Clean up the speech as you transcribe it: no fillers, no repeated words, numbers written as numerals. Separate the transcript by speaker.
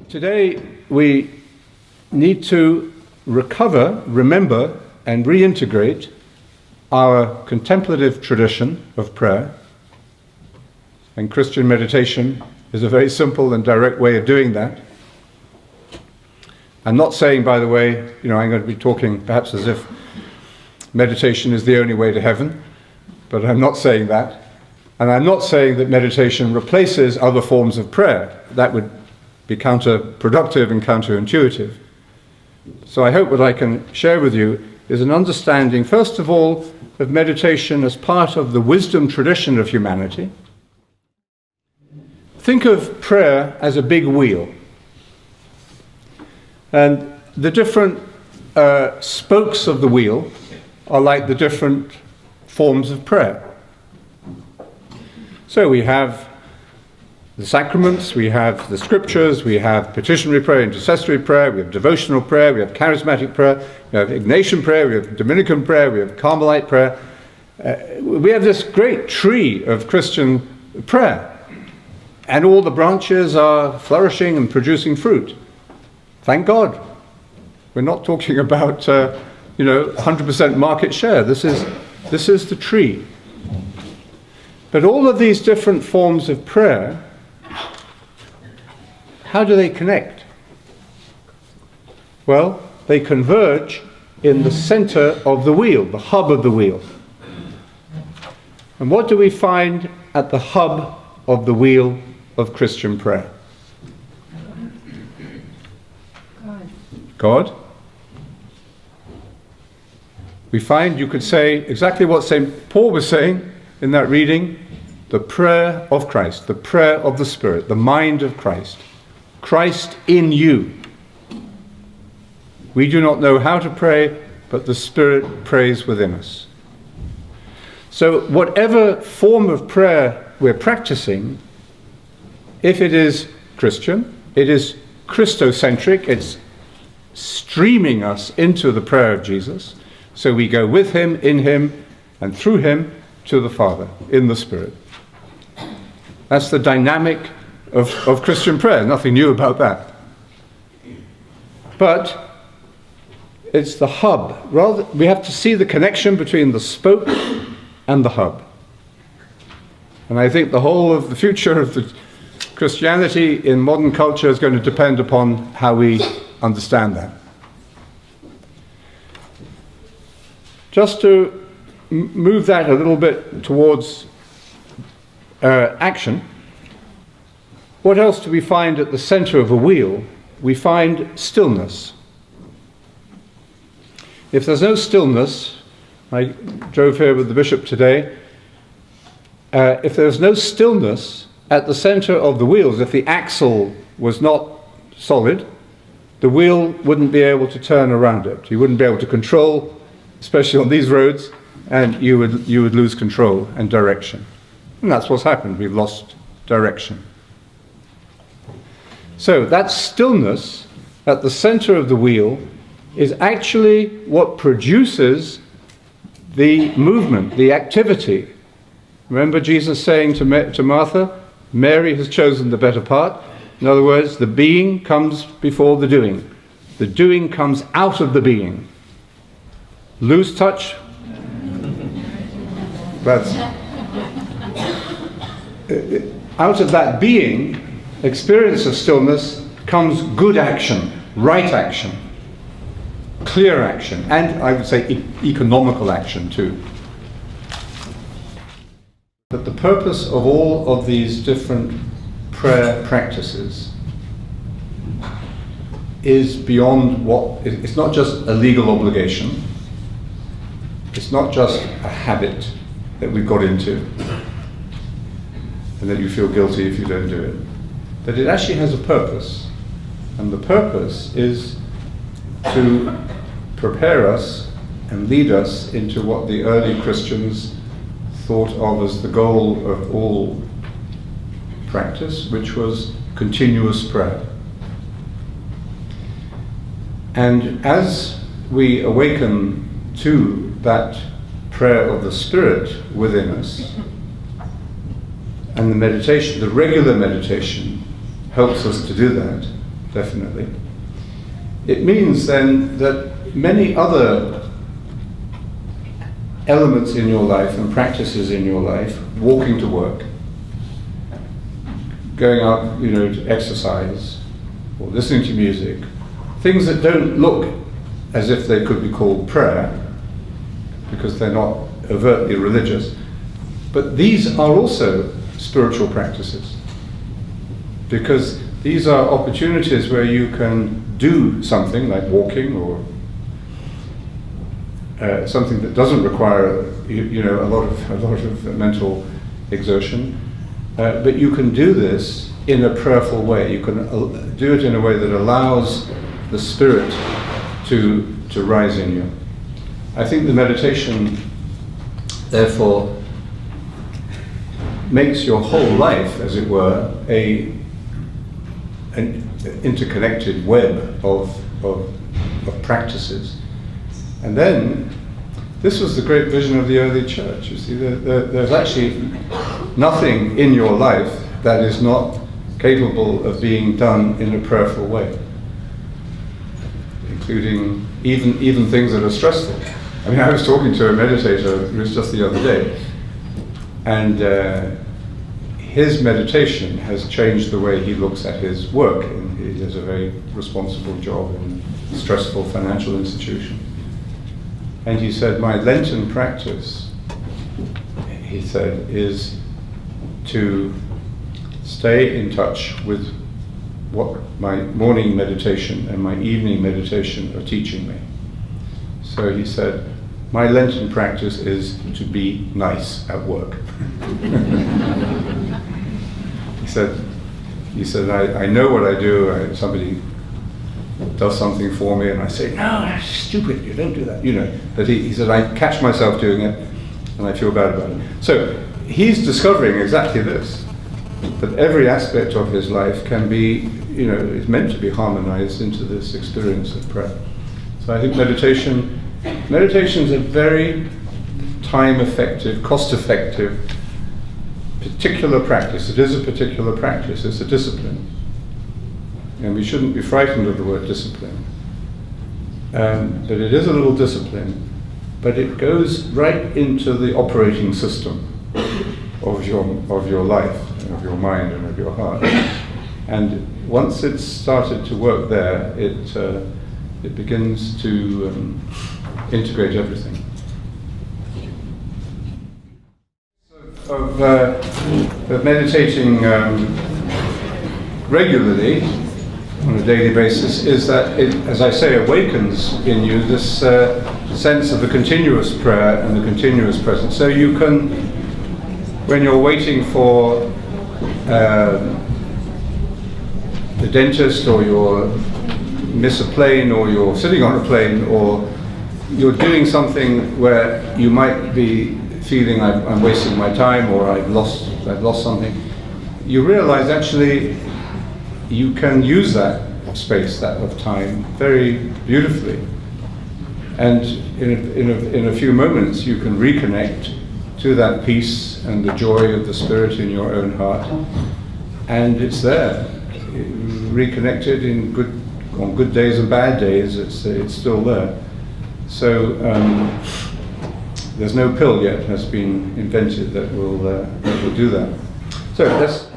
Speaker 1: Today we need to recover, remember, and reintegrate our contemplative tradition of prayer. And Christian meditation is a very simple and direct way of doing that. I'm not saying, by the way, I'm going to be talking perhaps as if meditation is the only way to heaven, but I'm not saying that. And I'm not saying that meditation replaces other forms of prayer. That would be counterproductive and counterintuitive. So I hope what I can share with you is an understanding, first of all, of meditation as part of the wisdom tradition of humanity. Think of prayer as a big wheel. And the different spokes of the wheel are like the different forms of prayer. So we have the sacraments, we have the scriptures, we have petitionary prayer, intercessory prayer, we have devotional prayer, we have charismatic prayer, we have Ignatian prayer, we have Dominican prayer, we have Carmelite prayer. We have this great tree of Christian prayer. And all the branches are flourishing and producing fruit. Thank God. We're not talking about 100% market share. This is the tree. But all of these different forms of prayer, how do they connect? Well, they converge in the center of the wheel, the hub of the wheel. And what do we find at the hub of the wheel of Christian prayer? God. We find, you could say, exactly what St. Paul was saying in that reading, the prayer of Christ, the prayer of the Spirit, the mind of Christ. Christ in you. We do not know how to pray, but the Spirit prays within us. So whatever form of prayer we're practicing, if it is Christian, it is Christocentric, it's streaming us into the prayer of Jesus, so we go with him, in him, and through him to the Father, in the Spirit. That's the dynamic of Christian prayer, nothing new about that. But it's the hub. Rather, we have to see the connection between the spoke and the hub. And I think the whole of the future of the Christianity in modern culture is going to depend upon how we understand that. Just to move that a little bit towards action, what else do we find at the center of a wheel? We find stillness. If there's no stillness, I drove here with the bishop today, if there's no stillness at the center of the wheels, if the axle was not solid, the wheel wouldn't be able to turn around it. You wouldn't be able to control, especially on these roads, and you would lose control and direction. And that's what's happened. We've lost direction. So that stillness at the center of the wheel is actually what produces the movement, the activity. Remember Jesus saying to Martha, Mary has chosen the better part. In other words, the being comes before the doing. The doing comes out of the being. Lose touch? That's out of that being, experience of stillness, comes good action, right action, clear action, and I would say economical action too. But the purpose of all of these different prayer practices is beyond it's not just a legal obligation, it's not just a habit that we've got into, and that you feel guilty if you don't do it. That it actually has a purpose, and the purpose is to prepare us and lead us into what the early Christians thought of as the goal of all practice, which was continuous prayer. And as we awaken to that prayer of the Spirit within us, and the meditation, the regular meditation, helps us to do that, definitely. It means then that many other elements in your life and practices in your life, walking to work, going out, to exercise, or listening to music, things that don't look as if they could be called prayer, because they're not overtly religious, but these are also spiritual practices, because these are opportunities where you can do something like walking, or something that doesn't require a lot of mental exertion, but you can do this in a prayerful way. You can do it in a way that allows the Spirit to rise in you. I think the meditation, therefore, makes your whole life, as it were, an interconnected web of practices. And then, this was the great vision of the early church. You see, there's actually nothing in your life that is not capable of being done in a prayerful way, including even things that are stressful. I mean, I was talking to a meditator, it was just the other day, and his meditation has changed the way he looks at his work. And he has a very responsible job in a stressful financial institution. And he said, my Lenten practice, he said, is to stay in touch with what my morning meditation and my evening meditation are teaching me. So he said, my Lenten practice is to be nice at work. He said, I know what I do. Somebody does something for me, and I say, no, that's stupid, you don't do that. But he said, I catch myself doing it, and I feel bad about it. So he's discovering exactly this, that every aspect of his life can be, is meant to be harmonized into this experience of prayer. So I think meditation is a very time-effective, cost-effective, particular practice. It is a particular practice, it's a discipline. And we shouldn't be frightened of the word discipline. But it is a little discipline, but it goes right into the operating system of your life, of your mind and of your heart. And once it's started to work there, it begins to integrate everything. Of meditating regularly on a daily basis is that it, as I say, awakens in you this sense of the continuous prayer and the continuous presence. So you can, when you're waiting for the dentist, or you're miss a plane, or you're sitting on a plane, or you're doing something where you might be feeling I'm wasting my time, or I've lost something, you realize actually you can use that space, that of time, very beautifully. And in a few moments you can reconnect to that peace and the joy of the Spirit in your own heart. And it's there, reconnected on good days and bad days, it's still there. So there's no pill yet has been invented that will do that. So let's